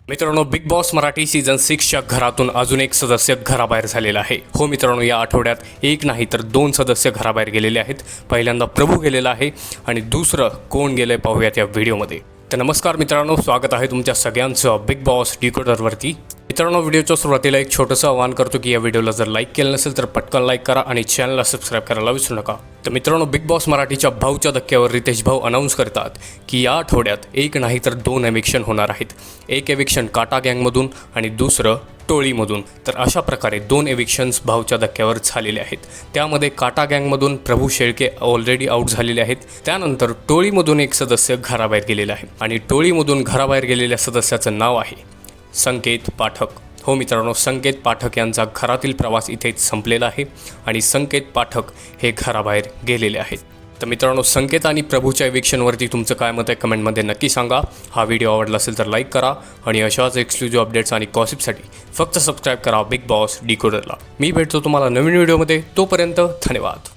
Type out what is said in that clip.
मित्रांनो, big boss Marathi season 6च्या घरातून अजून एक सदस्य घराबाहेर झालेला आहे. हो मित्रांनो, या आठवड्यात एक नाही तर दोन सदस्य घराबाहेर गेलेले आहेत. पहिल्यांदा प्रभू गेलेला आहे आणि दुसरं कोण गेलंय पाहूयात या व्हिडिओमध्ये. तर नमस्कार मित्रांनो, स्वागत आहे तुमच्या सगळ्यांचं बिग बॉस डिकोडरवरती. मित्रांनो, व्हिडिओच्या सुरुवातीला एक छोटंसं आवाहन करतो की या व्हिडिओला जर लाईक केलं नसेल तर पटकन लाईक करा आणि चॅनलला सबस्क्राईब करायला विसरू नका. तर मित्रांनो, बिग बॉस मराठीच्या भाऊच्या धक्क्यावर रितेश भाऊ अनाऊन्स करतात की या आठवड्यात एक नाही तर दोन एविक्शन होणार आहेत. एक एविक्शन काटा गँगमधून आणि दुसरं टोळीमधून. तर अशा प्रकारे दोन एविक्शन्स भाऊच्या धक्क्यावर झालेले आहेत. त्यामध्ये काटा गँगमधून प्रभू शेळके ऑलरेडी आऊट झालेले आहेत. त्यानंतर टोळीमधून एक सदस्य घराबाहेर गेलेला आहे आणि टोळीमधून घराबाहेर गेलेल्या सदस्याचं नाव आहे संकेत पाठक. हो मित्रांनो, संकेत पाठक यांचा घरातील प्रवास इथेच संपलेला आहे आणि संकेत पाठक हे घराबाहेर गेलेले आहेत. तर मित्रांनो, संकेत आणि प्रभूच्या एविक्शनवरती तुमचं काय मत आहे कमेंटमध्ये नक्की सांगा. हा व्हिडिओ आवडला असेल तर लाईक करा आणि अशाच एक्सक्लुझिव्ह अपडेट्स आणि गॉसिपसाठी फक्त सबस्क्राईब करा बिग बॉस डिकोडरला. मी भेटतो तुम्हाला नवीन व्हिडिओमध्ये. तोपर्यंत धन्यवाद.